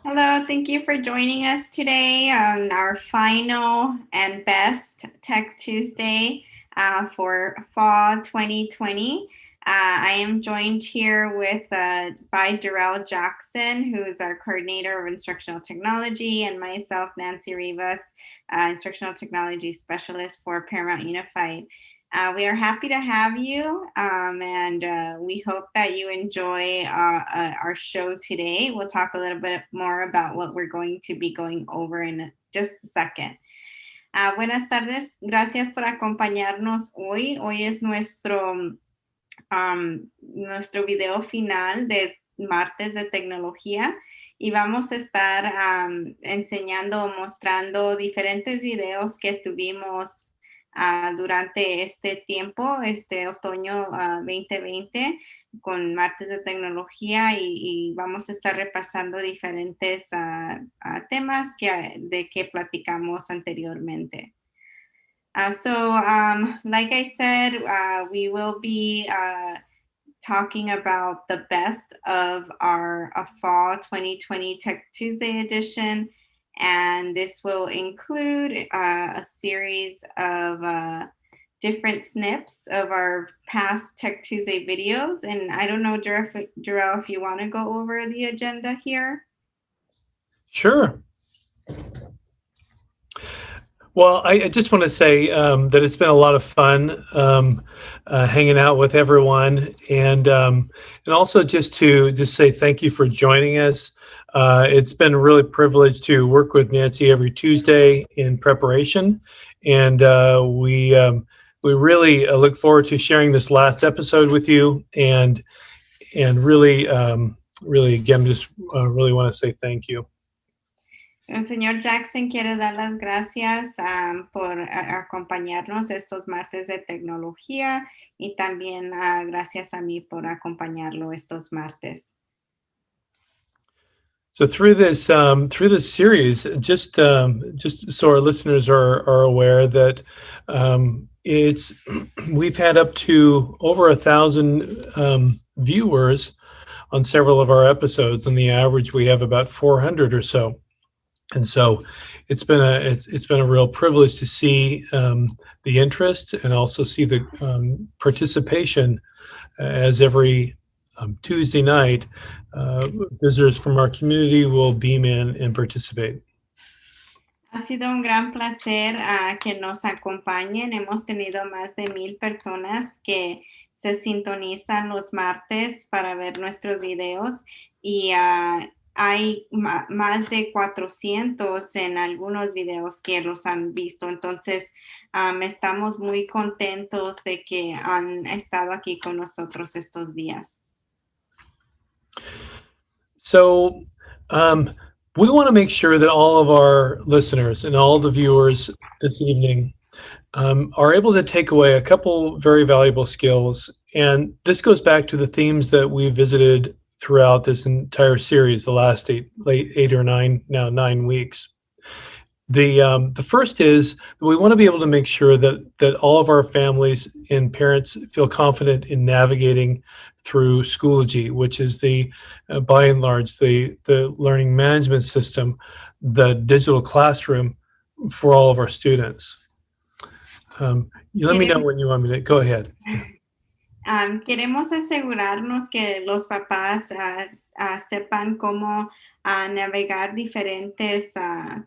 Hello, thank you for joining us today on our final and best Tech Tuesday for fall 2020. I am joined here by Darrell Jackson, who is our coordinator of instructional technology, and myself, Nancy Rivas, instructional technology specialist for Paramount Unified. We are happy to have you, and we hope that you enjoy our show today. We'll talk a little bit more about what we're going to be going over in just a second. Buenas tardes, gracias por acompañarnos hoy. Hoy es nuestro video final de martes de tecnología y vamos a estar enseñando o mostrando diferentes videos que tuvimos durante este tiempo, este otoño 2020, con martes de tecnología y vamos a estar repasando diferentes temas de que platicamos anteriormente. Like I said, we will be talking about the best of our fall 2020 Tech Tuesday edition. And this will include a series of different snips of our past Tech Tuesday videos. And I don't know, Jarrell, if you want to go over the agenda here. Sure. Well, I just want to say that it's been a lot of fun hanging out with everyone, and also just say thank you for joining us. It's been a really privilege to work with Nancy every Tuesday in preparation, and we really look forward to sharing this last episode with you, and really again just really want to say thank you. El señor Jackson quiere dar las gracias por acompañarnos estos martes de tecnología y también gracias a mí por acompañarlo estos martes. So through this series, just so our listeners are aware that we've had up to over 1,000 viewers on several of our episodes. On the average, we have about 400 or so. And so it's been a real privilege to see the interest and also see the participation as every Tuesday night visitors from our community will beam in and participate. Ha sido un gran placer que nos acompañen. Hemos tenido más de 1,000 personas que se sintonizan los martes para ver nuestros videos y hay más de 400 en algunos videos que los han visto. Entonces, estamos muy contentos de que han estado aquí con nosotros estos días. So, we want to make sure that all of our listeners and all the viewers this evening are able to take away a couple very valuable skills. And this goes back to the themes that we visited throughout this entire series, the last 9 weeks. The first is that we want to be able to make sure that all of our families and parents feel confident in navigating through Schoology, which is by and large the learning management system, the digital classroom for all of our students. Let me know when you want me to go ahead. Queremos asegurarnos que los papás sepan cómo navegar diferentes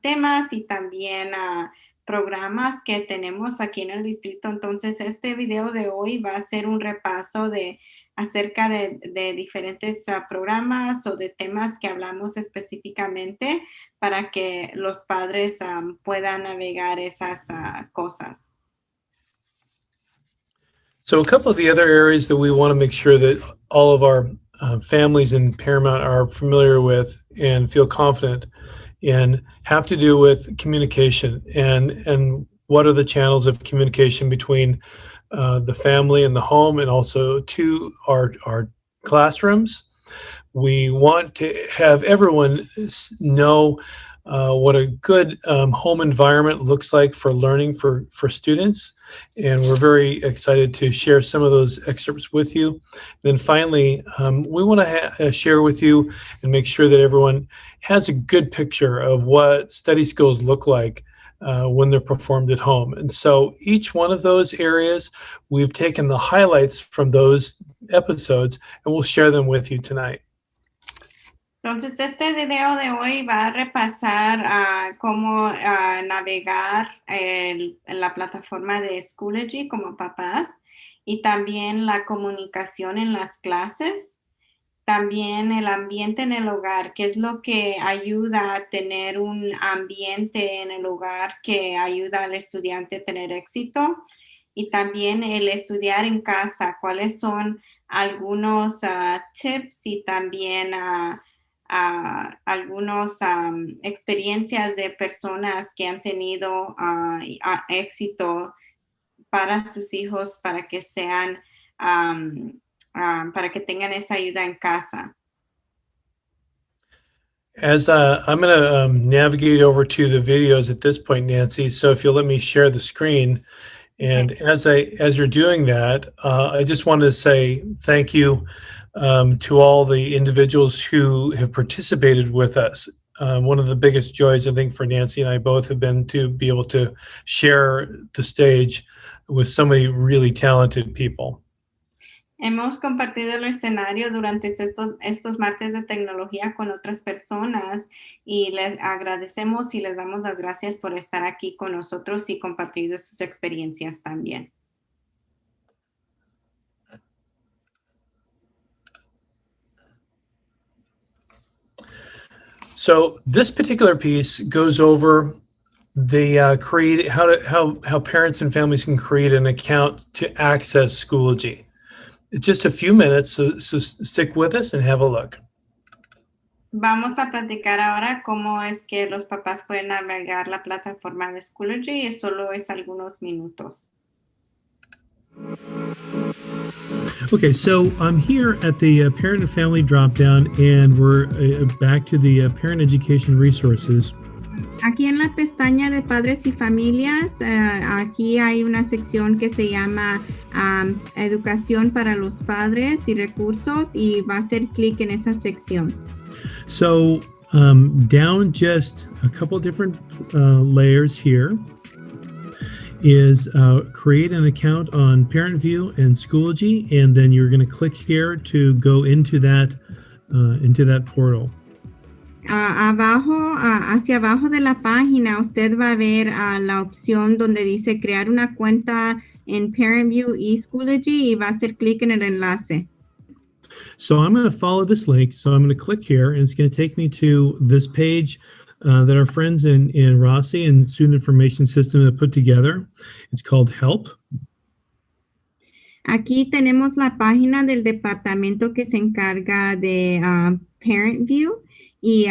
temas y también programas que tenemos aquí en el distrito. Entonces, este video de hoy va a ser un repaso acerca de diferentes programas o de temas que hablamos específicamente para que los padres puedan navegar esas cosas. So a couple of the other areas that we want to make sure that all of our families in Paramount are familiar with and feel confident in have to do with communication and what are the channels of communication between the family and the home and also to our classrooms. We want to have everyone know what a good home environment looks like for learning for students. and we're very excited to share some of those excerpts with you. Then finally, we want to share with you and make sure that everyone has a good picture of what study skills look like when they're performed at home. And so each one of those areas, we've taken the highlights from those episodes and we'll share them with you tonight. Entonces, este video de hoy va a repasar cómo navegar en la plataforma de Schoology como papás y también la comunicación en las clases, también el ambiente en el hogar, que es lo que ayuda a tener un ambiente en el hogar que ayuda al estudiante a tener éxito, y también el estudiar en casa, cuáles son algunos tips y también algunas experiencias de personas que han tenido éxito para sus hijos, para que sean, para que tengan esa ayuda en casa. As I'm going to navigate over to the videos at this point, Nancy. So if you'll let me share the screen, and okay. as you're doing that, I just wanted to say thank you to all the individuals who have participated with us. One of the biggest joys, I think, for Nancy and I both have been to be able to share the stage with so many really talented people. Hemos compartido el escenario durante estos martes de tecnología con otras personas y les agradecemos y les damos las gracias por estar aquí con nosotros y compartir sus experiencias también. So this particular piece goes over the how parents and families can create an account to access Schoology. It's just a few minutes, so stick with us and have a look. Vamos a platicar ahora cómo es que los papás pueden navegar la plataforma de Schoology y solo es algunos minutos. Okay, so I'm here at the Parent and Family dropdown, and we're back to the Parent Education Resources. Aquí en la pestaña de Padres y Familias, aquí hay una sección que se llama Educación para los Padres y Recursos, y va a hacer clic en esa sección. So down just a couple different layers here is create an account on ParentVue and Schoology, and then you're going to click here to go into that portal. Abajo, hacia abajo de la página, usted va a ver la opción donde dice crear una cuenta en ParentVue y Schoology y va a hacer clic en el enlace. So I'm going to follow this link. So I'm going to click here, and it's going to take me to this page that our friends in Rossi and Student Information System have put together. It's called Help. Aquí tenemos la página del departamento que se encarga de ParentVue y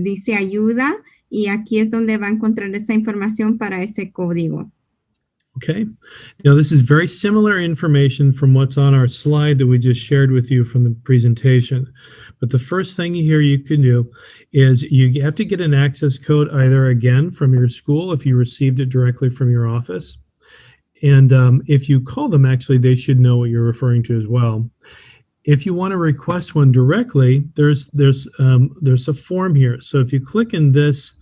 dice ayuda, y aquí es donde va a encontrar esa información para ese código. Okay. Now this is very similar information from what's on our slide that we just shared with you from the presentation. But the first thing here you can do is you have to get an access code either again from your school if you received it directly from your office. And if you call them, actually, they should know what you're referring to as well. If you want to request one directly, there's a form here. So if you click in this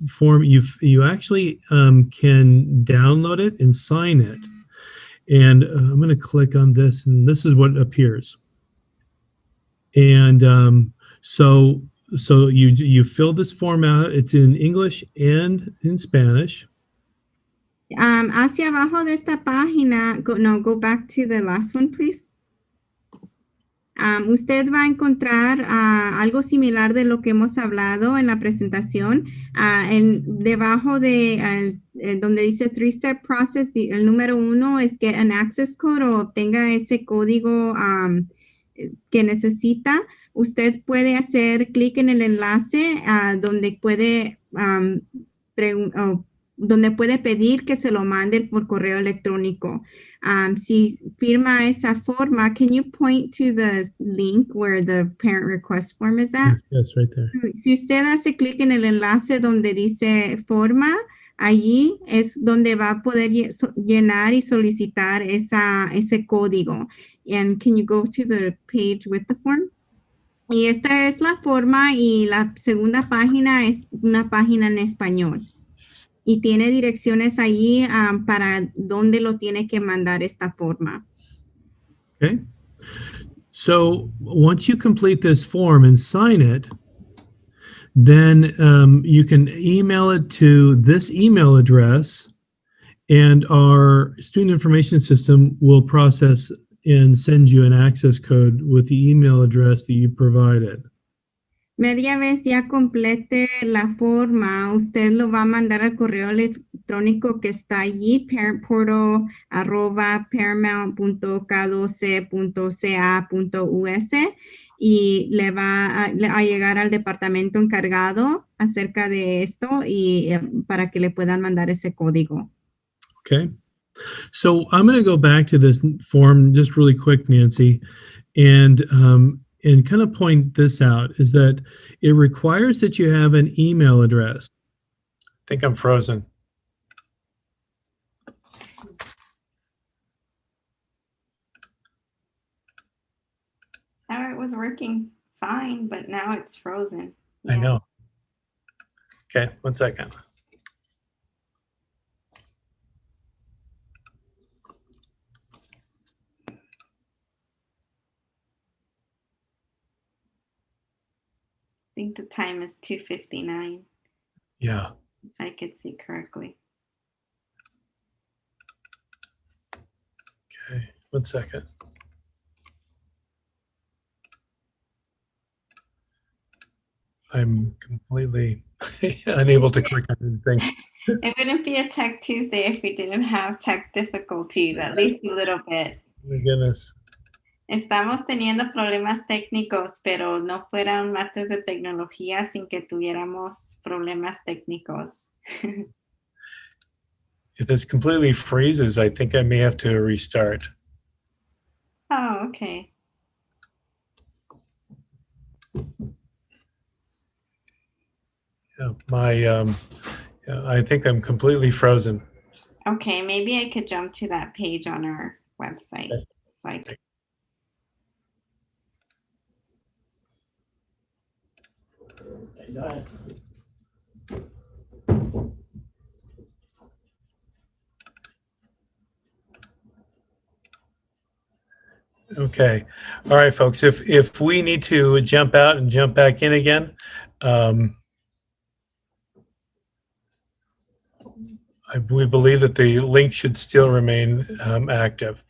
form, you actually can download it and sign it. And I'm going to click on this, and this is what appears. And so you fill this form out. It's in English and in Spanish. Hacia abajo de esta página, go back to the last one, please. Usted va a encontrar algo similar de lo que hemos hablado en la presentación. Debajo de donde dice 3-step process, el número 1 es get an access code o obtenga ese código que necesita. Usted puede hacer clic en el enlace donde puede pedir que se lo manden por correo electrónico. Si firma esa forma, can you point to the link where the parent request form is at? Yes, right there. Si usted hace clic en el enlace donde dice forma, Allí es donde va a poder llenar y solicitar ese código. And can you go to the page with the form? Y esta es la forma y la segunda página es una página en español. Y tiene direcciones allí para dónde lo tiene que mandar esta forma. Okay. So once you complete this form and sign it, then you can email it to this email address, and our student information system will process and send you an access code with the email address that you provided. Media vez ya complete la forma, usted lo va a mandar al correo electrónico que está allí, parentportal@paramount.k12.ca.us, y le va a llegar al departamento encargado acerca de esto y para que le puedan mandar ese código. Okay. So I'm going to go back to this form just really quick, Nancy, and kind of point this out, is that it requires that you have an email address. I think I'm frozen. Now it was working fine, but now it's frozen. I know. Okay, 1 second. I think the time is 2:59. Yeah. If I could see correctly. Okay, 1 second. I'm completely unable to click on anything. It wouldn't be a Tech Tuesday if we didn't have tech difficulties, at least a little bit. My goodness. Estamos teniendo problemas técnicos, pero no fuera un martes de tecnología sin que tuviéramos problemas técnicos. If this completely freezes, I think I may have to restart. Oh, okay. Yeah, I think I'm completely frozen. Okay, maybe I could jump to that page on our website. Okay. So I could. Okay. All right, folks. If we need to jump out and jump back in again, we believe that the link should still remain active.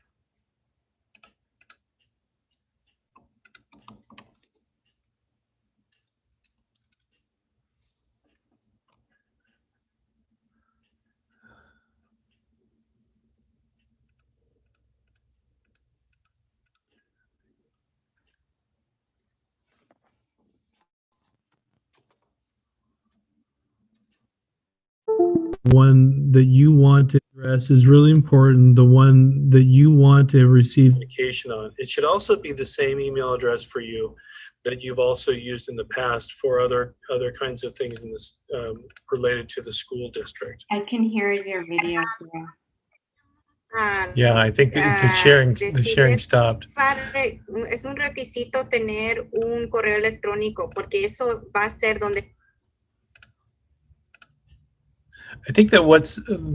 One that you want to address is really important. The one that you want to receive communication on. It should also be the same email address for you that you've also used in the past for other kinds of things in this related to the school district. I can hear your video. Yeah, I think the sharing stopped. Es un requisito tener un correo electrónico porque eso va a ser donde. I think that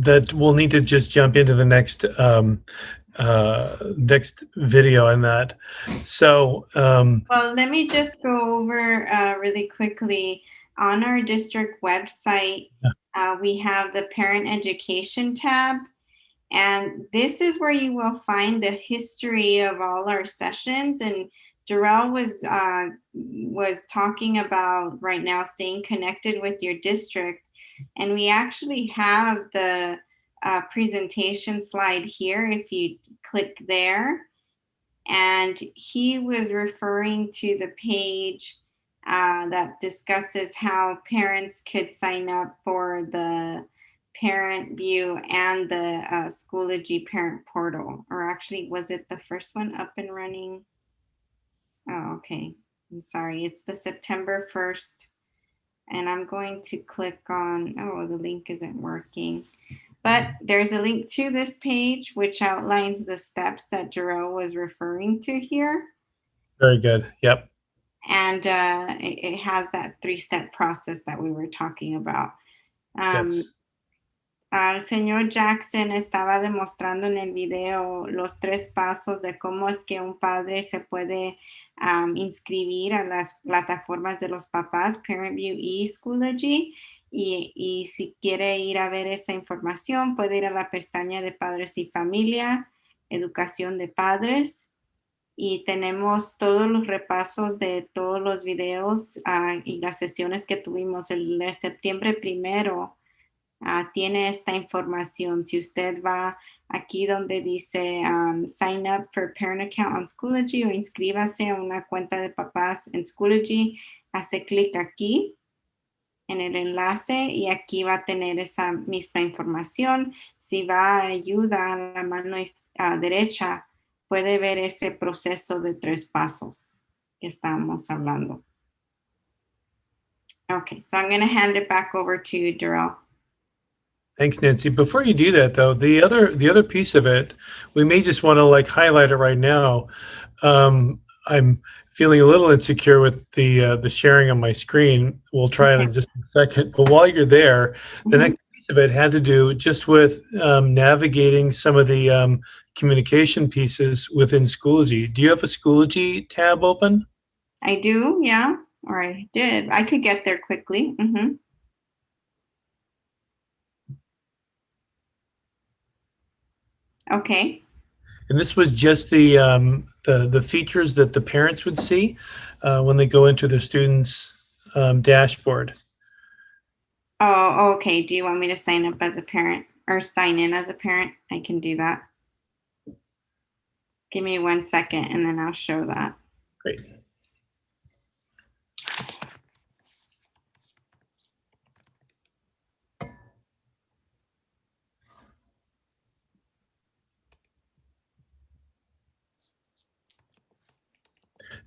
that we'll need to just jump into the next next video on that. So well, let me just go over really quickly. On our district website, we have the parent education tab, and this is where you will find the history of all our sessions. And Jarrell was talking about right now staying connected with your district. And we actually have the presentation slide here if you click there. And he was referring to the page that discusses how parents could sign up for the Parent View and the Schoology Parent Portal. Or actually, was it the first one up and running? Oh, okay. I'm sorry. It's the September 1st And I'm going to click on, oh, the link isn't working. But there's a link to this page, which outlines the steps that Jarrell was referring to here. Very good. Yep. And it has that 3-step process that we were talking about. Yes. El señor Jackson estaba demostrando en el video los 3 pasos de cómo es que un padre se puede inscribir a las plataformas de los papás, ParentVue y Schoology. Y si quiere ir a ver esa información, puede ir a la pestaña de Padres y Familia, Educación de Padres. Y tenemos todos los repasos de todos los videos y las sesiones que tuvimos el septiembre 1. Tiene esta información. Si usted va aquí donde dice sign up for parent account on Schoology o inscríbase a una cuenta de papás en Schoology, hace clic aquí en el enlace y aquí va a tener esa misma información. Si va a ayuda a la mano derecha, puede ver ese proceso de 3 pasos que estábamos hablando. Okay, so I'm going to hand it back over to Darrell. Thanks, Nancy. Before you do that, though, the other piece of it, we may just want to like highlight it right now. I'm feeling a little insecure with the sharing on my screen. We'll try it in just a second. But while you're there, the next piece of it had to do just with navigating some of the communication pieces within Schoology. Do you have a Schoology tab open? I do, yeah, or I did. I could get there quickly. Okay. And this was just the features that the parents would see when they go into their students' dashboard. Oh, okay. Do you want me to sign up as a parent or sign in as a parent? I can do that. Give me 1 second and then I'll show that. Great.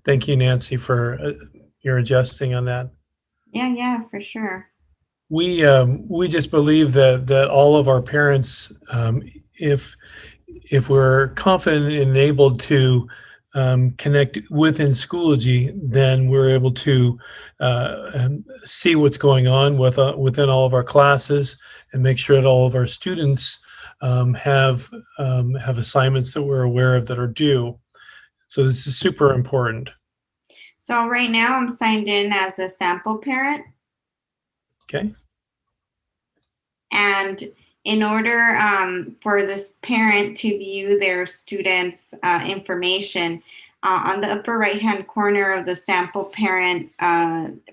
Thank you, Nancy, for your adjusting on that. Yeah, for sure. We just believe that all of our parents, if we're confident and able to connect within Schoology, then we're able to see what's going on within all of our classes and make sure that all of our students have assignments that we're aware of that are due. So this is super important. So right now I'm signed in as a sample parent. Okay. And in order for this parent to view their students' information, on the upper right-hand corner of the sample parent,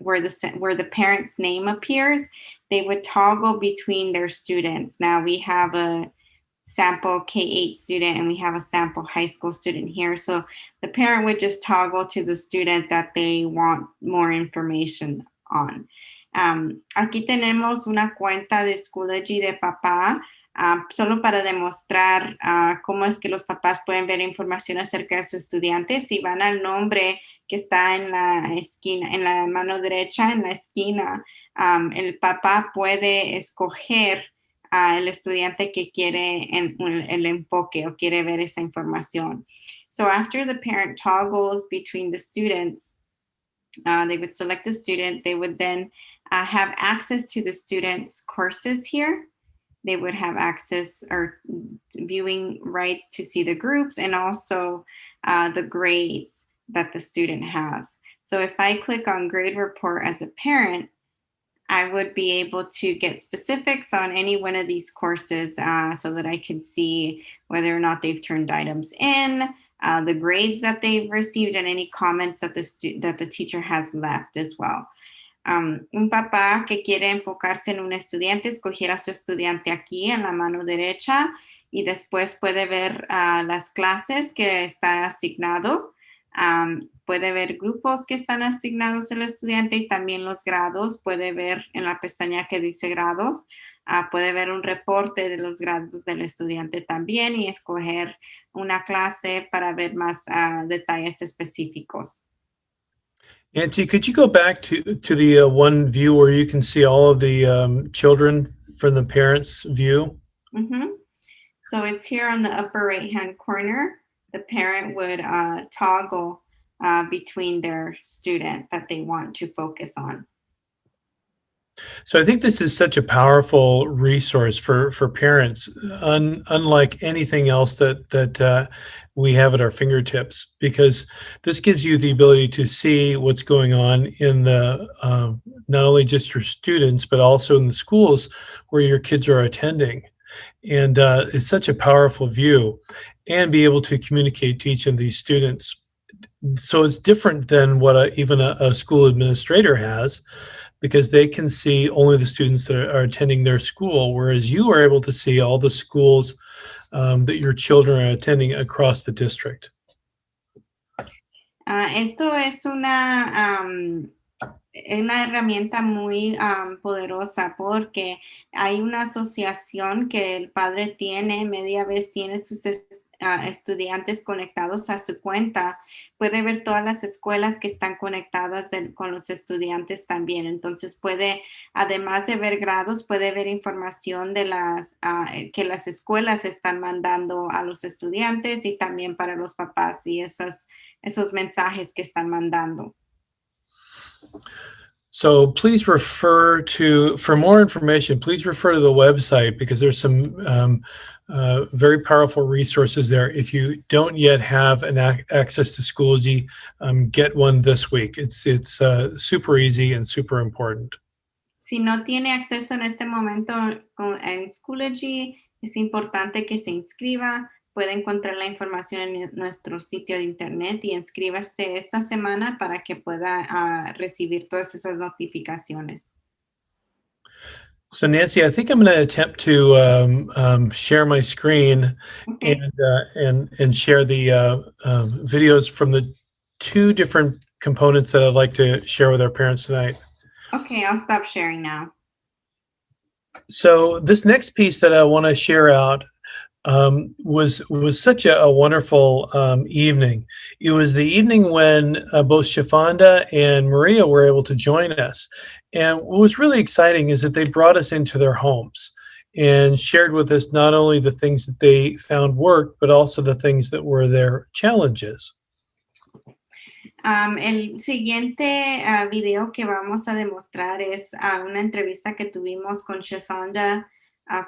where the parent's name appears, they would toggle between their students. Now we have a sample K-8 student and we have a sample high school student here. So the parent would just toggle to the student that they want more information on. Aquí tenemos una cuenta de Schoology de papá, solo para demostrar cómo es que los papás pueden ver información acerca de su estudiante. Si van al nombre que está en la esquina, en la mano derecha, en la esquina, el papá puede escoger el estudiante que quiere el enfoque o quiere ver esa información. So after the parent toggles between the students, they would select a student. They would then have access to the student's courses here. They would have access or viewing rights to see the groups and also the grades that the student has. So if I click on grade report as a parent, I would be able to get specifics on any one of these courses so that I could see whether or not they've turned items in, the grades that they've received, and any comments that the teacher has left as well. Un papá que quiere enfocarse en un estudiante, escogiera a su estudiante aquí en la mano derecha y después puede ver las clases que está asignado. Puede ver grupos que están asignados al estudiante y también los grados. Puede ver en la pestaña que dice grados. Puede ver un reporte de los grados del estudiante también y escoger una clase para ver más detalles específicos. Nancy, could you go back to the one view where you can see all of the children from the parents' view? Mm-hmm. So it's here on the upper right-hand corner. The parent would toggle between their student that they want to focus on. So I think this is such a powerful resource for parents, unlike anything else that we have at our fingertips, because this gives you the ability to see what's going on in the not only just your students but also in the schools where your kids are attending, and it's such a powerful view, and be able to communicate to each of these students. So it's different than what even a school administrator has, because they can see only the students that are attending their school, whereas you are able to see all the schools that your children are attending across the district. Esto es una herramienta muy poderosa porque hay una asociación que el padre tiene, media vez tiene sus estudiantes conectados a su cuenta, puede ver todas las escuelas que están conectadas con los estudiantes también. Entonces puede, además de ver grados, puede ver información de que las escuelas están mandando a los estudiantes y también para los papás y esos mensajes que están mandando. So please for more information, please refer to the website, because there's some very powerful resources there. If you don't yet have access to Schoology, get one this week. It's super easy and super important. Si no tiene acceso en este momento en Schoology, es importante que se inscriba. Puede encontrar la información en nuestro sitio de internet y inscríbase esta semana para que pueda recibir todas esas notificaciones. So Nancy, I think I'm going to attempt to share my screen. Okay. and share the videos from the two different components that I'd like to share with our parents tonight. Okay, I'll stop sharing now. So this next piece that I want to share out was such a wonderful evening. It was the evening when both Shafanda and Maria were able to join us. And what was really exciting is that they brought us into their homes and shared with us not only the things that they found worked, but also the things that were their challenges. El siguiente video que vamos a demostrar es una entrevista que tuvimos con Shafanda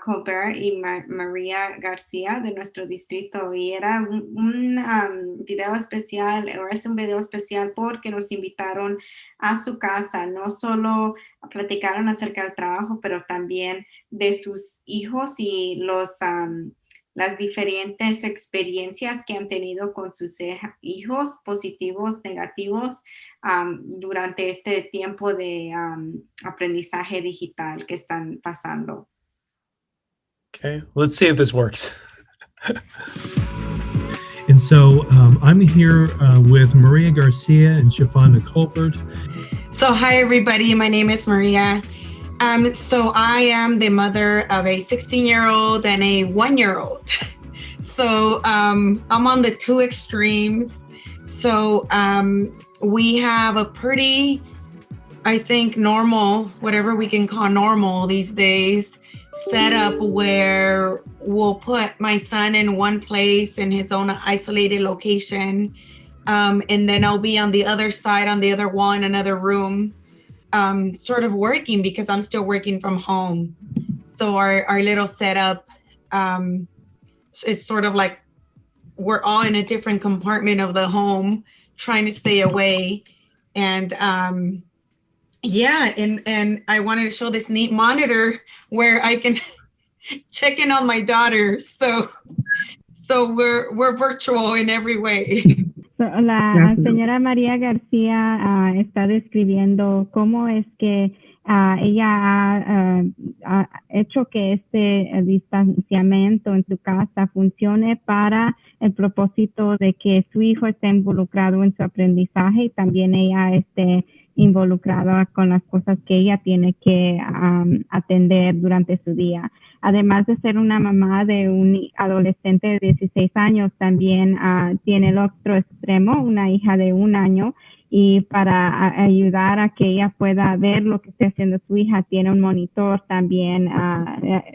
Colbert y María García de nuestro distrito, y era un video especial, o es un video especial porque nos invitaron a su casa. No solo platicaron acerca del trabajo, pero también de sus hijos y las diferentes experiencias que han tenido con sus hijos, positivos, negativos, durante este tiempo de aprendizaje digital que están pasando. Okay, let's see if this works. And so I'm here with Maria Garcia and Shafanda Colbert. So hi, everybody. My name is Maria. So I am the mother of a 16-year-old and a 1-year-old. So I'm on the two extremes. So we have a pretty, I think, normal, whatever we can call normal these days, setup where we'll put my son in one place in his own isolated location. And then I'll be on the other side, on the other wall in another room, sort of working because I'm still working from home. So our little setup is sort of like we're all in a different compartment of the home trying to stay away. And and I wanted to show this neat monitor where I can check in on my daughter. So we're virtual in every way. La señora María García está describiendo cómo es que ella ha hecho que este distanciamiento en su casa funcione para el propósito de que su hijo esté involucrado en su aprendizaje y también ella esté involucrada con las cosas que ella tiene que atender durante su día. Además de ser una mamá de un adolescente de 16 años, también tiene el otro extremo, una hija de 1 año, y para ayudar a que ella pueda ver lo que esté haciendo su hija, tiene un monitor también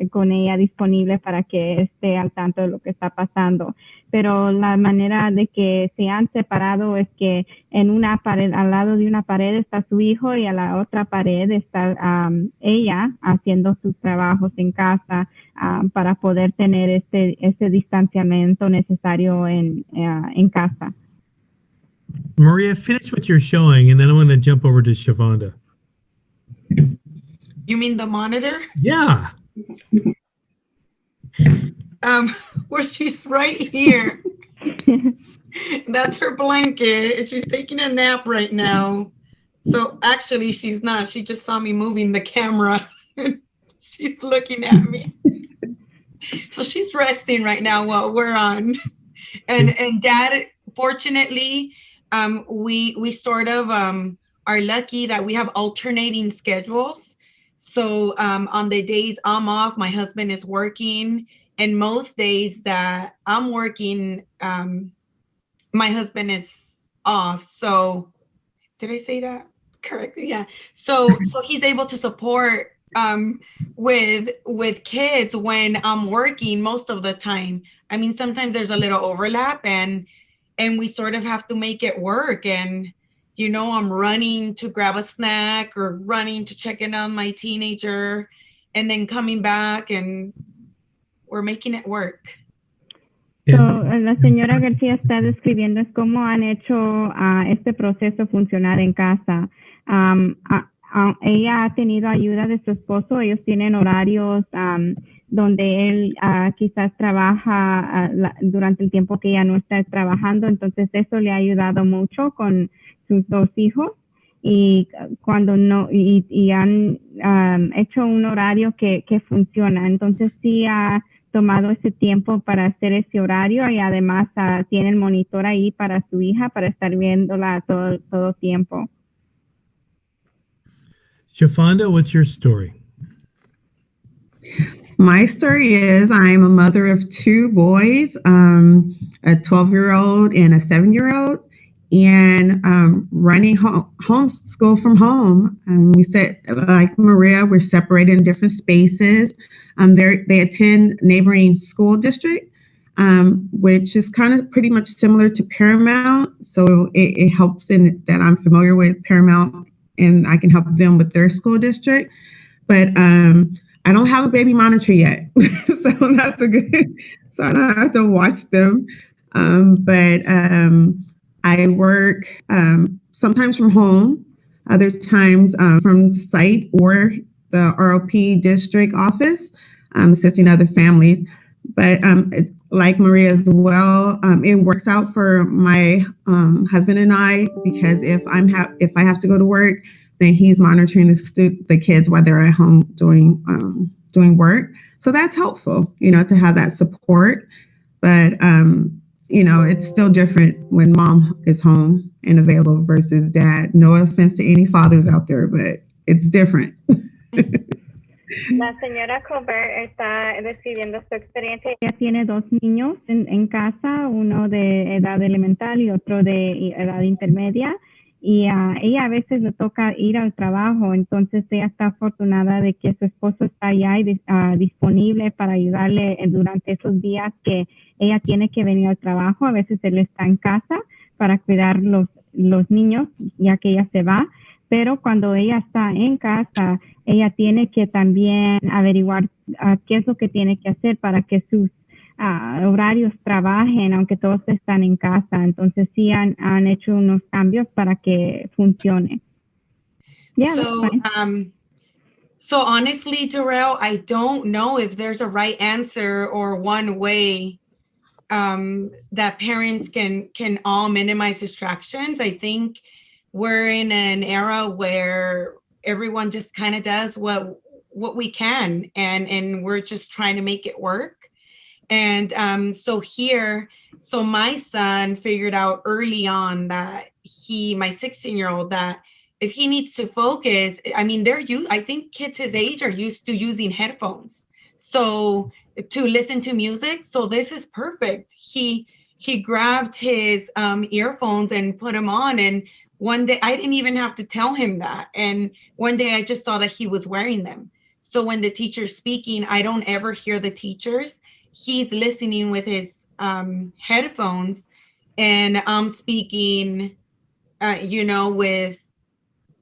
con ella disponible para que esté al tanto de lo que está pasando. Pero la manera de que se han separado es que en una pared, al lado de una pared está su hijo y a la otra pared está ella haciendo sus trabajos en casa para poder tener ese distanciamiento necesario en casa. Maria, finish what you're showing, and then I'm going to jump over to Shavonda. You mean the monitor? Yeah. Where she's right here. That's her blanket. She's taking a nap right now. So actually, she's not. She just saw me moving the camera. She's looking at me. So she's resting right now while we're on. And Dad, fortunately, we sort of are lucky that we have alternating schedules. So on the days I'm off, my husband is working. And most days that I'm working, my husband is off. So did I say that correctly? Yeah. So he's able to support with kids when I'm working most of the time. I mean, sometimes there's a little overlap and we sort of have to make it work. And, you know, I'm running to grab a snack or running to check in on my teenager and then coming back, and we're making it work. So, la señora García está describiendo cómo han hecho este proceso funcionar en casa. Ella ha tenido ayuda de su esposo. Ellos tienen horarios donde él quizás trabaja durante el tiempo que ella no está trabajando. Entonces eso le ha ayudado mucho con sus dos hijos. Y cuando no, y han hecho un horario que funciona. Entonces sí ha tomado ese tiempo para hacer ese horario y además tiene el monitor ahí para su hija para estar viéndola todo tiempo. Shavonda, what's your story? My story is I'm a mother of two boys, a 12-year-old and a 7-year-old, and running homeschool from home. We said, like Maria, we're separated in different spaces. They attend neighboring school district, which is kind of pretty much similar to Paramount. So it helps in that I'm familiar with Paramount and I can help them with their school district. But I don't have a baby monitor yet, so that's a good. So I don't have to watch them. But I work sometimes from home, other times from site or the ROP district office, assisting other families. But like Maria as well, it works out for my husband and I, because if I have to go to work, then he's monitoring the kids while they're at home doing work. So that's helpful, you know, to have that support. But you know, it's still different when mom is home and available versus dad. No offense to any fathers out there, but it's different. La señora Colbert está describiendo su experiencia. Ella tiene dos niños en casa, uno de edad elemental y otro de edad intermedia. Y ella a veces le toca ir al trabajo, entonces ella está afortunada de que su esposo está allá y disponible para ayudarle durante esos días que ella tiene que venir al trabajo. A veces él está en casa para cuidar los niños, ya que ella se va. Pero cuando ella está en casa, ella tiene que también averiguar qué es lo que tiene que hacer para que sus horarios trabajen, aunque todos están en casa. Entonces sí han hecho unos cambios para que funcione. Yeah, so honestly, Darrell, I don't know if there's a right answer or one way that parents can all minimize distractions. I think we're in an era where everyone just kind of does what we can, and we're just trying to make it work. And so my son figured out early on that my 16-year-old, that if he needs to focus, I mean, I think kids his age are used to using headphones, so to listen to music. So this is perfect. He grabbed his earphones and put them on, and one day I didn't even have to tell him that. And one day I just saw that he was wearing them. So when the teacher's speaking, I don't ever hear the teachers. He's listening with his headphones, and I'm speaking, with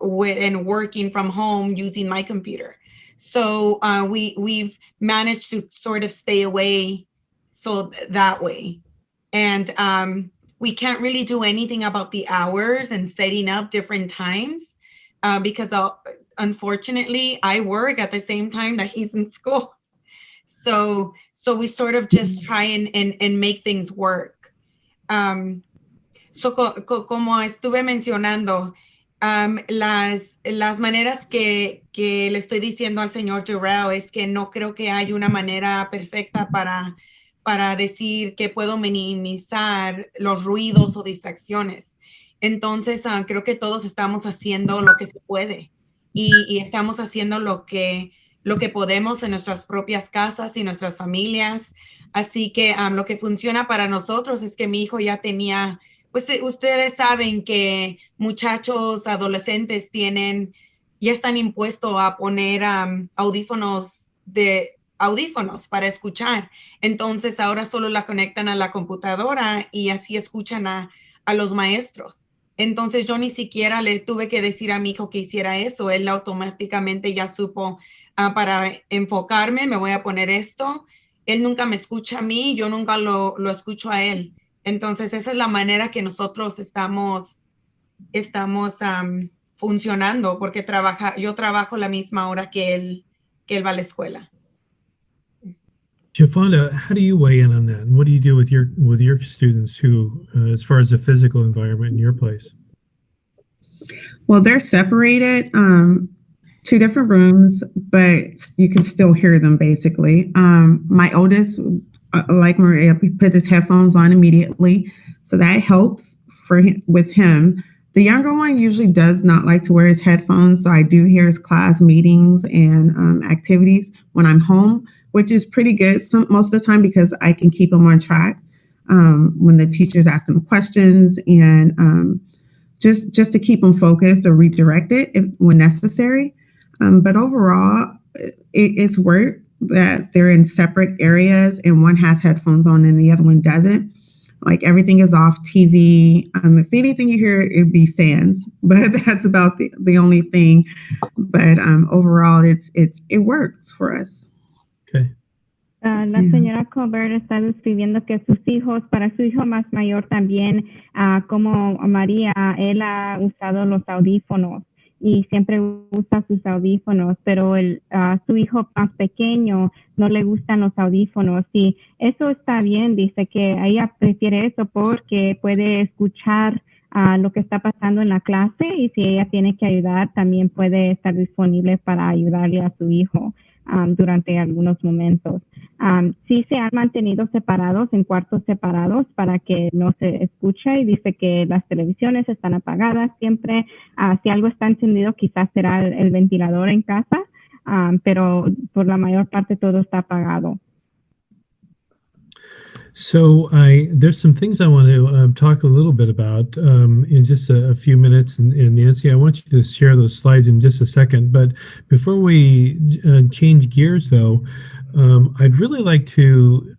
and working from home using my computer. So we've managed to sort of stay away that way. And we can't really do anything about the hours and setting up different times because unfortunately I work at the same time that he's in school. So we sort of just try and make things work. So como estuve mencionando, las maneras que le estoy diciendo al señor Jarrell es que no creo que hay una manera perfecta para decir que puedo minimizar los ruidos o distracciones. Entonces, creo que todos estamos haciendo lo que se puede y estamos haciendo lo que podemos en nuestras propias casas y nuestras familias. Así que lo que funciona para nosotros es que mi hijo ya tenía, pues ustedes saben que muchachos adolescentes ya están impuestos a poner audífonos para escuchar. Entonces ahora solo la conectan a la computadora y así escuchan a los maestros. Entonces yo ni siquiera le tuve que decir a mi hijo que hiciera eso. Él automáticamente ya supo, para enfocarme, me voy a poner esto. Él nunca me escucha a mí, yo nunca lo escucho a él. Entonces esa es la manera que nosotros estamos funcionando, porque yo trabajo la misma hora que él va a la escuela. Shafanda, how do you weigh in on that? And what do you do with your students who, as far as the physical environment in your place? Well, they're separated, 2 different rooms, but you can still hear them basically. My oldest, like Maria, put his headphones on immediately, so that helps with him. The younger one usually does not like to wear his headphones, so I do hear his class meetings and activities when I'm home, which is pretty good most of the time because I can keep him on track when the teacher's asking him questions, and just to keep him focused or redirected when necessary. But overall, it's work that they're in separate areas and one has headphones on and the other one doesn't. Like everything is off TV. If anything you hear, it'd be fans, but that's about the only thing. But overall, it works for us. Okay. La señora Colbert está describiendo que sus hijos, para su hijo más mayor también, como María, él ha usado los audífonos y siempre usa sus audífonos, pero su hijo más pequeño no le gustan los audífonos y eso está bien, dice que ella prefiere eso porque puede escuchar lo que está pasando en la clase y si ella tiene que ayudar también puede estar disponible para ayudarle a su hijo durante algunos momentos. Sí se han mantenido separados en cuartos separados para que no se escuche y dice que las televisiones están apagadas siempre. Si algo está encendido quizás será el ventilador en casa, pero por la mayor parte todo está apagado. So there's some things I want to talk a little bit about in just a few minutes. And Nancy, I want you to share those slides in just a second. But before we change gears, though, I'd really like to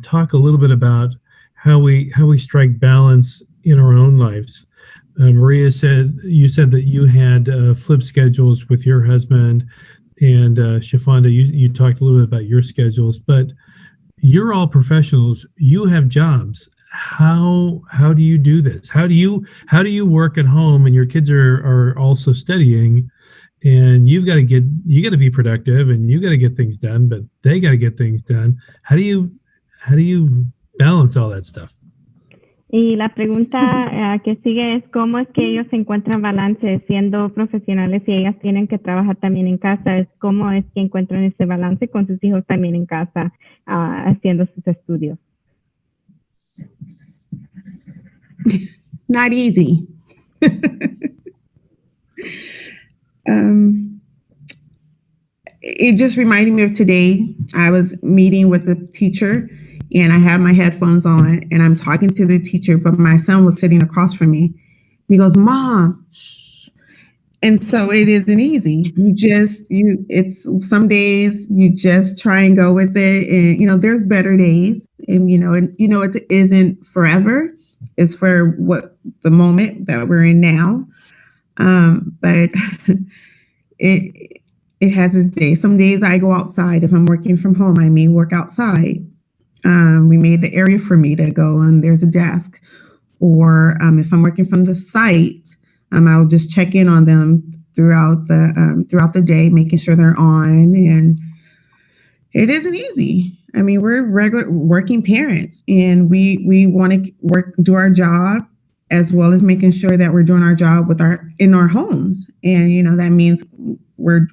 talk a little bit about how we strike balance in our own lives. Maria you said that you had flip schedules with your husband, and Shafanda, you talked a little bit about your schedules, but you're all professionals. You have jobs. How do you do this? How do you work at home and your kids are also studying, and you got to be productive and you got to get things done, but they got to get things done. How do you balance all that stuff? Y la pregunta que sigue es cómo es que ellos encuentran balance siendo profesionales y ellas tienen que trabajar también en casa. Es cómo es que encuentran ese balance con sus hijos también en casa haciendo sus estudios. Not easy. It just reminded me of today. I was meeting with the teacher and I had my headphones on and I'm talking to the teacher, but my son was sitting across from me. He goes, Mom, shh. And so it isn't easy. It's some days you just try and go with it. And, there's better days and it isn't forever. It's for what the moment that we're in now. But it has its days. Some days I go outside. If I'm working from home, I may work outside. We made the area for me to go and there's a desk. Or if I'm working from the site, I'll just check in on them throughout the day, making sure they're on. And it isn't easy. I mean, we're regular working parents, and we want to do our job as well as making sure that we're doing our job in our homes. And that means we're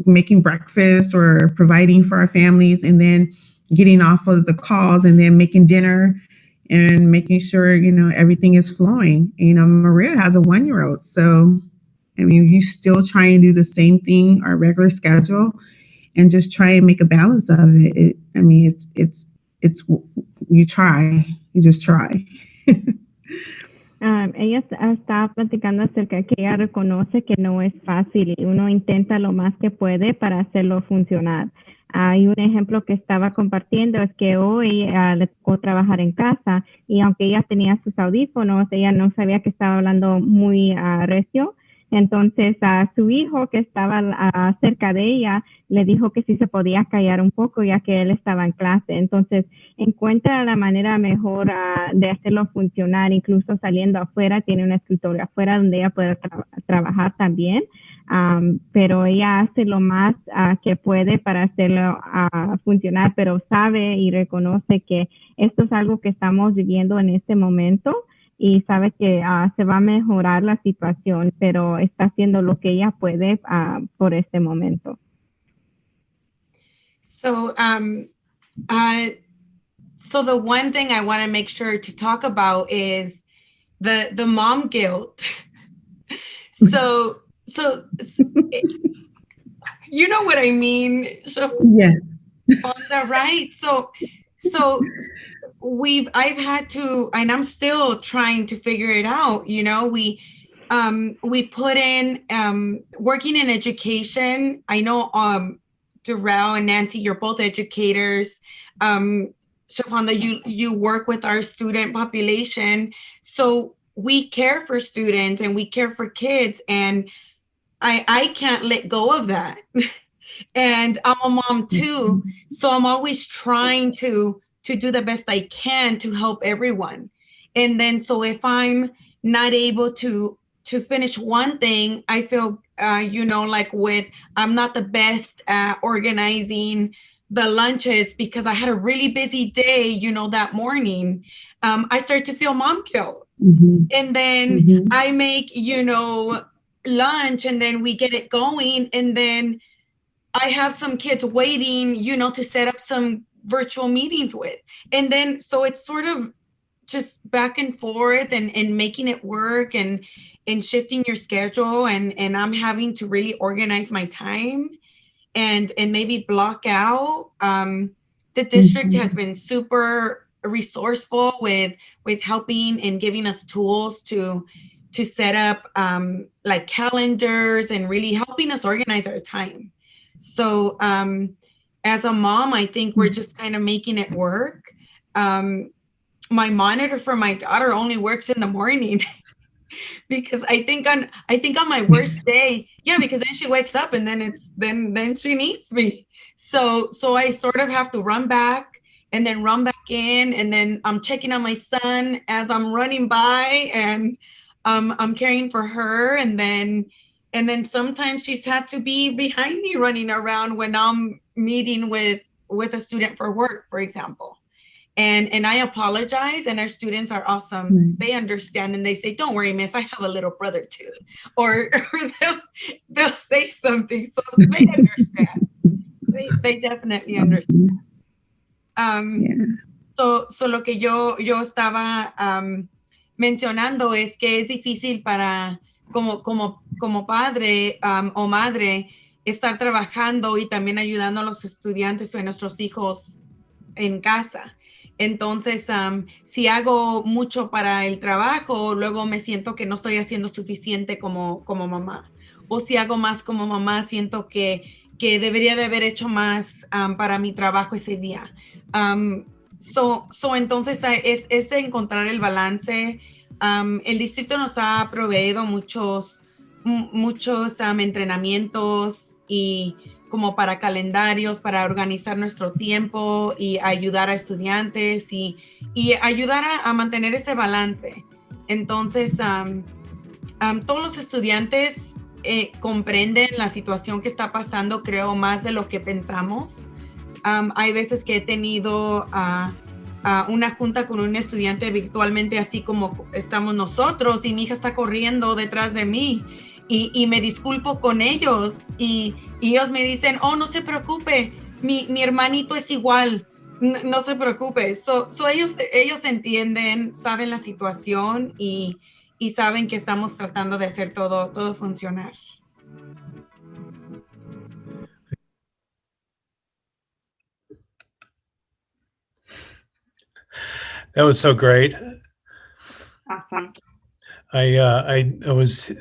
making breakfast or providing for our families, and then getting off of the calls, and then making dinner. And making sure, everything is flowing. Maria has a 1-year-old. So, I mean, you still try and do the same thing, our regular schedule, and just try and make a balance of it. You just try. Ella estaba platicando acerca de que ella reconoce que no es fácil y uno intenta lo más que puede para hacerlo funcionar. Hay un ejemplo que estaba compartiendo, es que hoy le tocó trabajar en casa y aunque ella tenía sus audífonos, ella no sabía que estaba hablando muy recio. Entonces a su hijo que estaba cerca de ella le dijo que sí se podía callar un poco ya que él estaba en clase. Entonces encuentra la manera mejor de hacerlo funcionar, incluso saliendo afuera, tiene un escritorio afuera donde ella puede trabajar también. Pero ella hace lo más que puede para hacerlo funcionar, pero sabe y reconoce que esto es algo que estamos viviendo en este momento y sabe que se va a mejorar la situación, pero está haciendo lo que ella puede por este momento. So, so the one thing I want to make sure to talk about is the mom guilt. So you know what I mean? Yes. Right? So I've had to, and I'm still trying to figure it out. We put in working in education. I know Darrell and Nancy, you're both educators. Shafanda, you work with our student population. So we care for students and we care for kids, and I can't let go of that. And I'm a mom too. So I'm always trying to do the best I can to help everyone. And then, so if I'm not able to finish one thing, I feel, I'm not the best at organizing the lunches because I had a really busy day, that morning. I start to feel mom guilt. Mm-hmm. And then mm-hmm. I make, lunch, and then we get it going. And then I have some kids waiting, to set up some virtual meetings with. And then, so it's sort of just back and forth and making it work and shifting your schedule. And I'm having to really organize my time and maybe block out. The district mm-hmm. has been super resourceful with helping and giving us tools to set up like calendars and really helping us organize our time. So as a mom, I think we're just kind of making it work. My monitor for my daughter only works in the morning because I think on my worst day, because then she wakes up and then then she needs me. So I sort of have to run back and then run back in, and then I'm checking on my son as I'm running by, and I'm caring for her, and then sometimes she's had to be behind me running around when I'm meeting with a student for work, for example. And I apologize, and our students are awesome. Mm-hmm. They understand, and they say, "Don't worry, miss, I have a little brother too." Or they'll say something, so they understand. They definitely understand. So lo que yo estaba mencionando es que es difícil para como padre o madre estar trabajando y también ayudando a los estudiantes o a nuestros hijos en casa. Entonces, si hago mucho para el trabajo, luego me siento que no estoy haciendo suficiente como mamá. O si hago más como mamá, siento que debería de haber hecho más para mi trabajo ese día. Entonces, es de encontrar el balance. El distrito nos ha proveído muchos entrenamientos y como para calendarios, para organizar nuestro tiempo y ayudar a estudiantes y ayudar a mantener ese balance. Entonces, todos los estudiantes comprenden la situación que está pasando, creo, más de lo que pensamos. Hay veces que he tenido una junta con un estudiante virtualmente, así como estamos nosotros, y mi hija está corriendo detrás de mí. Y me disculpo con ellos y ellos me dicen, oh, no se preocupe, mi hermanito es igual, no se preocupe. Ellos entienden, saben la situación y saben que estamos tratando de hacer todo funcionar. That was so great. Awesome. I was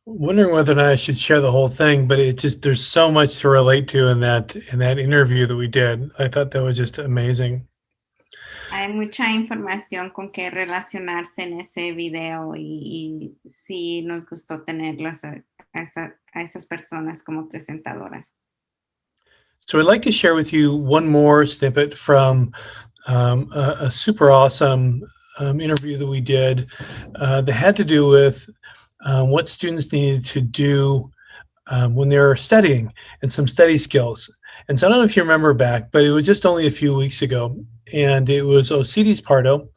wondering whether or not I should share the whole thing, but there's so much to relate to in that interview that we did. I thought that was just amazing. Hay mucha información con que relacionarse en ese video y sí nos gustó tenerlos a esas personas como presentadoras. So I'd like to share with you one more snippet from a super awesome interview that we did that had to do with what students needed to do when they're studying and some study skills. And so I don't know if you remember back, but it was just only a few weeks ago. And it was Osiris Pardo.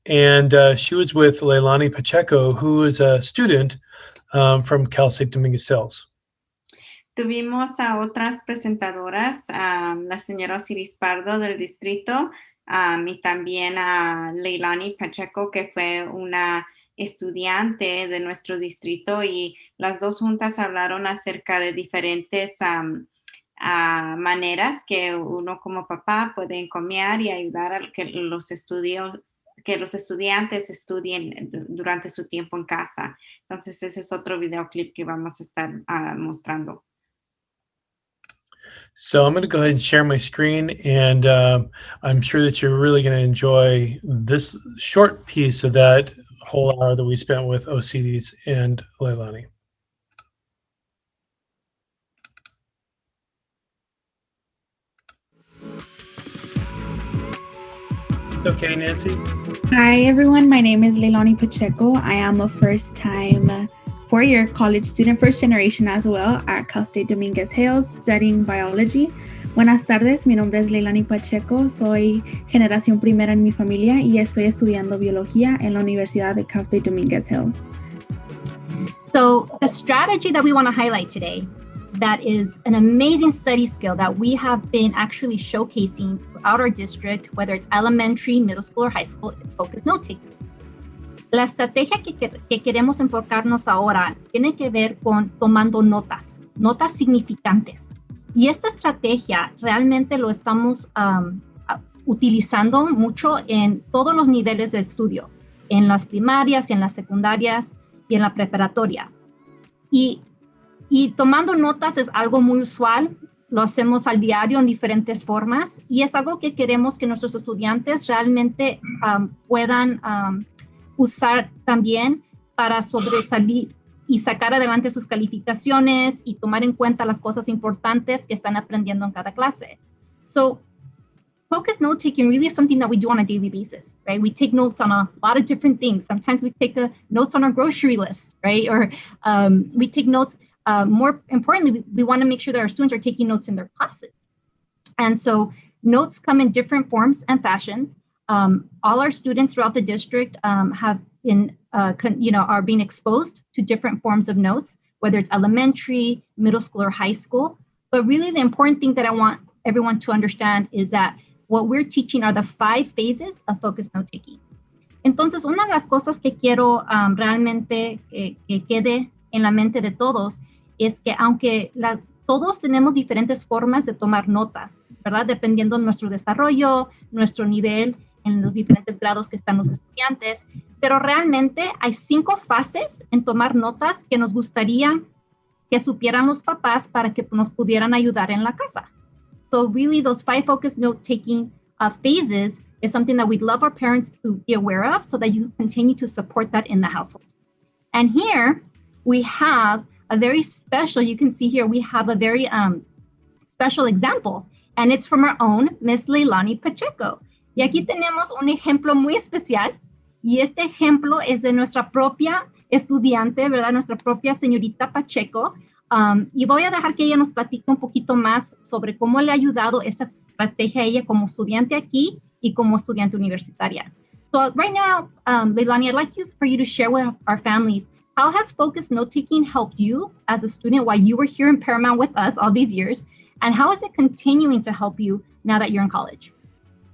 And she was with Leilani Pacheco, who is a student from Cal State Dominguez Hills. Tuvimos a otras presentadoras, la señora Osiris Pardo del distrito y también a Leilani Pacheco, que fue una estudiante de nuestro distrito, y las dos juntas hablaron acerca de diferentes maneras que uno como papá puede encomiar y ayudar a que los estudiantes estudien durante su tiempo en casa. Entonces ese es otro videoclip que vamos a estar mostrando. So I'm going to go ahead and share my screen, and I'm sure that you're really going to enjoy this short piece of that whole hour that we spent with Osiris and Leilani. Okay, Nancy. Hi, everyone. My name is Leilani Pacheco. I am a first-time four-year college student, first generation as well, at Cal State Dominguez Hills, studying biology. Buenas tardes, mi nombre es Leilani Pacheco, soy generación primera en mi familia y estoy estudiando biología en la Universidad de Cal State Dominguez Hills. So the strategy that we want to highlight today, that is an amazing study skill that we have been actually showcasing throughout our district, whether it's elementary, middle school, or high school, it's focused note-taking. La estrategia que queremos enfocarnos ahora tiene que ver con tomando notas significantes. Y esta estrategia realmente lo estamos utilizando mucho en todos los niveles de estudio, en las primarias, en las secundarias y en la preparatoria. Y tomando notas es algo muy usual, lo hacemos al diario en diferentes formas y es algo que queremos que nuestros estudiantes realmente puedan usar también para sobresalir y sacar adelante sus calificaciones y tomar en cuenta las cosas importantes que están aprendiendo en cada clase. So, focused note-taking really is something that we do on a daily basis, right? We take notes on a lot of different things. Sometimes we take notes on our grocery list, right? Or we take notes, more importantly, we want to make sure that our students are taking notes in their classes. And so notes come in different forms and fashions. All our students throughout the district have been, are being exposed to different forms of notes, whether it's elementary, middle school, or high school. But really the important thing that I want everyone to understand is that what we're teaching are the 5 phases of focused note-taking. Entonces, una de las cosas que quiero realmente que quede en la mente de todos es que aunque todos tenemos diferentes formas de tomar notas, ¿verdad? Dependiendo de nuestro desarrollo, nuestro nivel en los diferentes grados que están los estudiantes. Pero realmente hay 5 fases en tomar notas que nos gustaría que supieran los papás para que nos pudieran ayudar en la casa. So really those 5 focus note-taking phases is something that we'd love our parents to be aware of so that you continue to support that in the household. And here we have a very special, you can see here, we have a very special example, and it's from our own Miss Leilani Pacheco. Y aquí tenemos un ejemplo muy especial, y este ejemplo es de nuestra propia estudiante, ¿verdad? Nuestra propia señorita Pacheco. Y voy a dejar que ella nos platique un poquito más sobre cómo le ha ayudado esta estrategia a ella como estudiante aquí y como estudiante universitaria. So right now, Leilani, I'd like for you to share with our families, how has focused note-taking helped you as a student while you were here in Paramount with us all these years? And how is it continuing to help you now that you're in college?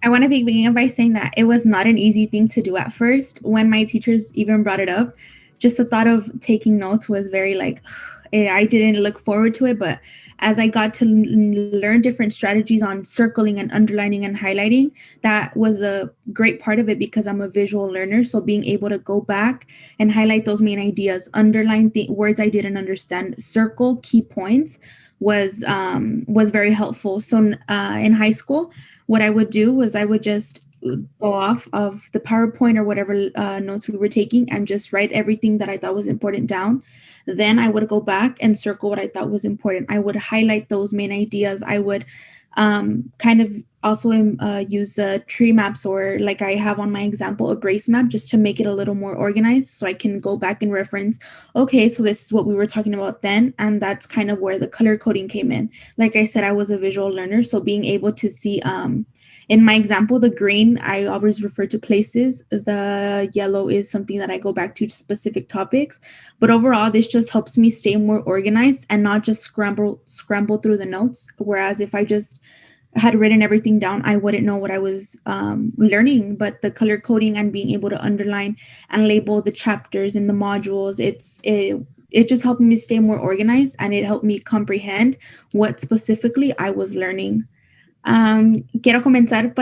I want to begin by saying that it was not an easy thing to do at first. When my teachers even brought it up, just the thought of taking notes was very like, I didn't look forward to it. But as I got to learn different strategies on circling and underlining and highlighting, that was a great part of it because I'm a visual learner. So being able to go back and highlight those main ideas, underline the words I didn't understand, circle key points was very helpful. So in high school, what I would do was I would just go off of the PowerPoint or whatever notes we were taking and just write everything that I thought was important down. Then I would go back and circle what I thought was important. I would highlight those main ideas. I would kind of also use the tree maps, or like I have on my example, a brace map, just to make it a little more organized so I can go back and reference, okay, so this is what we were talking about then. And that's kind of where the color coding came in. Like I said, I was a visual learner, so being able to see in my example, the green, I always refer to places. The yellow is something that I go back to specific topics. But overall, this just helps me stay more organized and not just scramble through the notes. Whereas if I just had written everything down, I wouldn't know what I was learning. But the color coding and being able to underline and label the chapters and the modules, it just helped me stay more organized, and it helped me comprehend what specifically I was learning. Quiero comenzar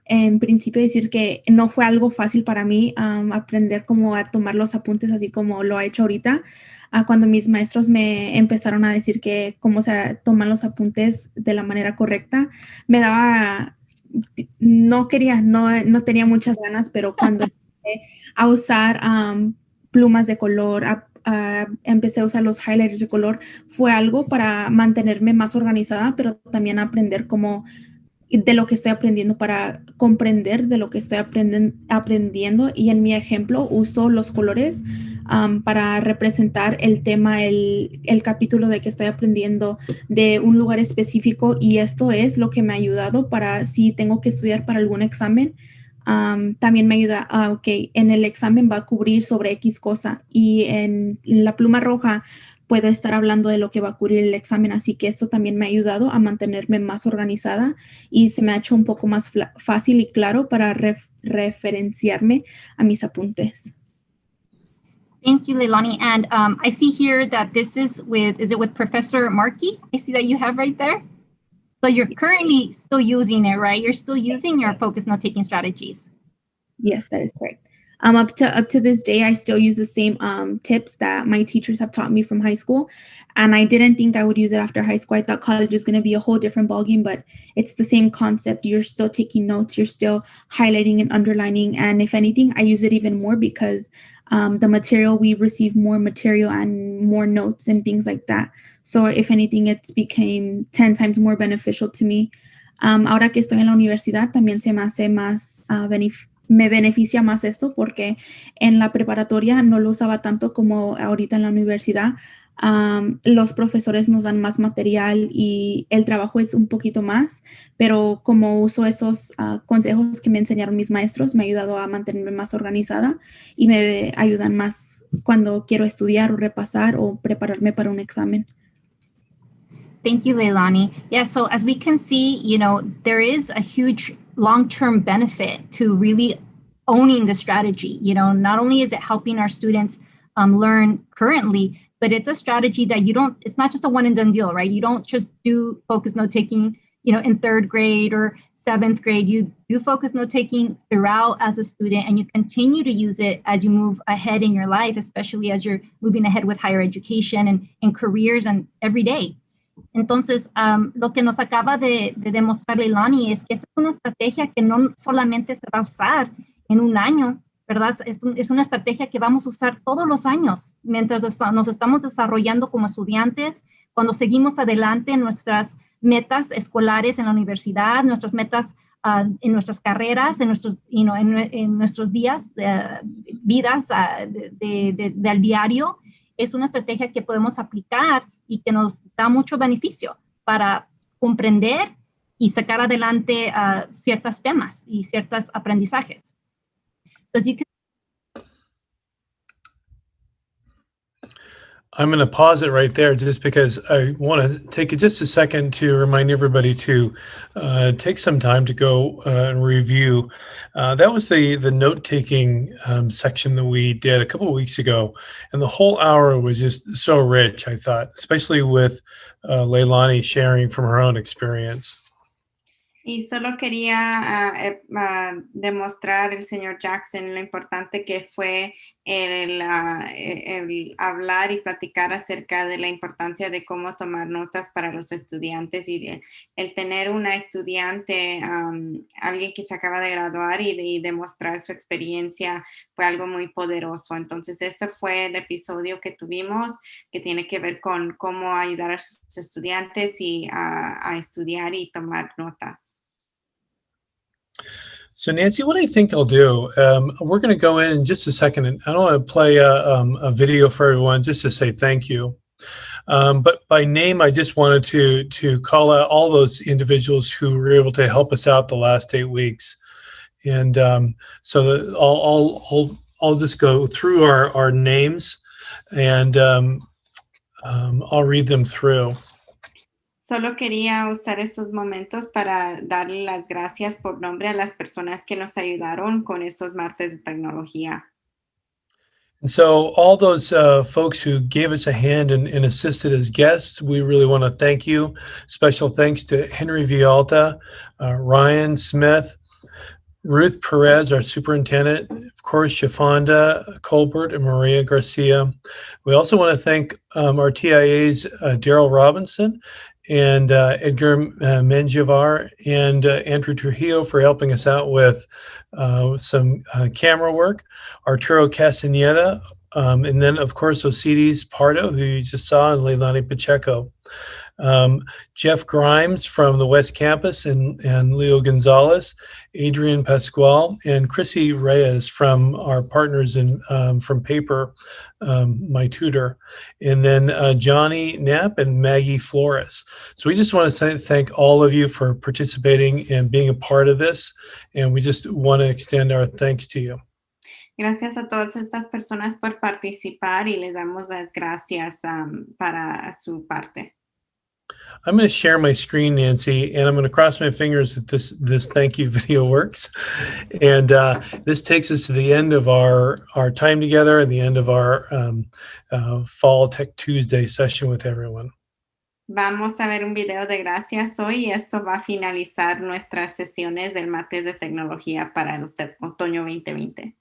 en principio decir que no fue algo fácil para mí aprender cómo a tomar los apuntes así como lo he hecho ahorita. Cuando mis maestros me empezaron a decir que cómo se toman los apuntes de la manera correcta, me daba, no tenía muchas ganas, pero cuando empecé a usar plumas de color, empecé a usar los highlighters de color, fue algo para mantenerme más organizada, pero también aprender cómo de lo que estoy aprendiendo, para comprender de lo que estoy aprendiendo. Y en mi ejemplo uso los colores para representar el tema, el capítulo de que estoy aprendiendo de un lugar específico, y esto es lo que me ha ayudado para si tengo que estudiar para algún examen. También me ayuda, ok, en el examen va a cubrir sobre X cosa, y en la pluma roja puedo estar hablando de lo que va a cubrir el examen, así que esto también me ha ayudado a mantenerme más organizada y se me ha hecho un poco más fácil y claro para referenciarme a mis apuntes. Thank you, Leilani. And I see here that this is it with Professor Markey? I see that you have right there. So you're currently still using it, right? You're still using your focus note-taking strategies. Yes, that is correct. Up to this day, I still use the same tips that my teachers have taught me from high school. And I didn't think I would use it after high school. I thought college was going to be a whole different ballgame, but it's the same concept. You're still taking notes. You're still highlighting and underlining. And if anything, I use it even more because the material, we receive more material and more notes and things like that. So if anything, it's became 10 times more beneficial to me. Ahora que estoy en la universidad, también se me hace más me beneficia más esto porque en la preparatoria no lo usaba tanto como ahorita en la universidad. Los profesores nos dan más material y el trabajo es un poquito más, pero como uso esos consejos que me enseñaron mis maestros, me ha ayudado a mantenerme más organizada y me ayudan más cuando quiero estudiar o repasar o prepararme para un examen. Thank you, Leilani. Yeah, so as we can see, there is a huge long-term benefit to really owning the strategy. Not only is it helping our students learn currently, but it's a strategy that it's not just a one and done deal, right? You don't just do focus note taking in third grade or seventh grade, you do focus note-taking throughout as a student, and you continue to use it as you move ahead in your life, especially as you're moving ahead with higher education and careers and every day. Entonces, lo que nos acaba de demostrar Leilani es que esta es una estrategia que no solamente se va a usar en un año, ¿verdad? Es una estrategia que vamos a usar todos los años mientras nos estamos desarrollando como estudiantes, cuando seguimos adelante en nuestras metas escolares en la universidad, nuestras metas en nuestras carreras, en nuestros días, vidas del diario. Es una estrategia que podemos aplicar y que nos da mucho beneficio para comprender y sacar adelante ciertos temas y ciertos aprendizajes. So as you can I'm going to pause it right there just because I want to take just a second to remind everybody to take some time to go and review. That was the note-taking section that we did a couple of weeks ago. And the whole hour was just so rich, I thought, especially with Leilani sharing from her own experience. Y solo quería demostrar el señor Jackson lo importante que fue el hablar y platicar acerca de la importancia de cómo tomar notas para los estudiantes y el tener una estudiante, alguien que se acaba de graduar y demostrar su experiencia fue algo muy poderoso. Entonces ese fue el episodio que tuvimos que tiene que ver con cómo ayudar a sus estudiantes y a estudiar y tomar notas. So Nancy, what I think I'll do, we're going to go in just a second, and I don't want to play a video for everyone just to say thank you. But by name, I just wanted to call out all those individuals who were able to help us out the last 8 weeks. And so I'll just go through our names, and I'll read them through. Solo quería usar estos momentos para darle las gracias por nombre a las personas que nos ayudaron con estos martes de tecnología. And so all those folks who gave us a hand and assisted as guests, we really want to thank you. Special thanks to Henry Vialta, Ryan Smith, Ruth Perez, our superintendent, of course, Shafanda Colbert and Maria Garcia. We also want to thank our TIAs, Daryl Robinson and Edgar Menjivar and Andrew Trujillo for helping us out with some camera work, Arturo Castaneda, and then, of course, Osiris Pardo, who you just saw, and Leilani Pacheco. Jeff Grimes from the West Campus and Leo Gonzalez, Adrian Pascual, and Chrissy Reyes from our partners from Paper, my tutor, and then Johnny Knapp and Maggie Flores. So we just want to thank all of you for participating and being a part of this, and we just want to extend our thanks to you. Gracias a todas estas personas por participar y les damos las gracias para su parte. I'm going to share my screen, Nancy, and I'm going to cross my fingers that this thank you video works. And this takes us to the end of our time together and the end of our Fall Tech Tuesday session with everyone. Vamos a ver un video de gracias hoy y esto va a finalizar nuestras sesiones del martes de tecnología para el otoño 2020.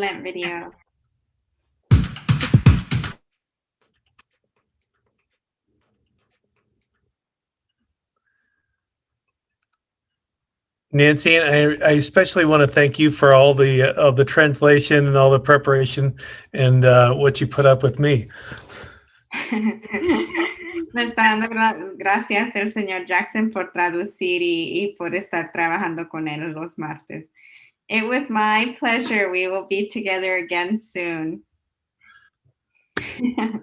comment video. Nancy, and I especially want to thank you for all the of the translation and all the preparation and what you put up with me. Le está dando gracias el señor Jackson por traducir y por estar trabajando con él los martes. It was my pleasure. We will be together again soon. All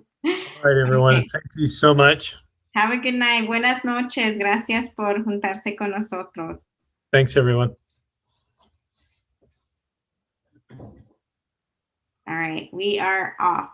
right, everyone. Okay. Thank you so much. Have a good night. Buenas noches. Gracias por juntarse con nosotros. Thanks, everyone. All right, we are off.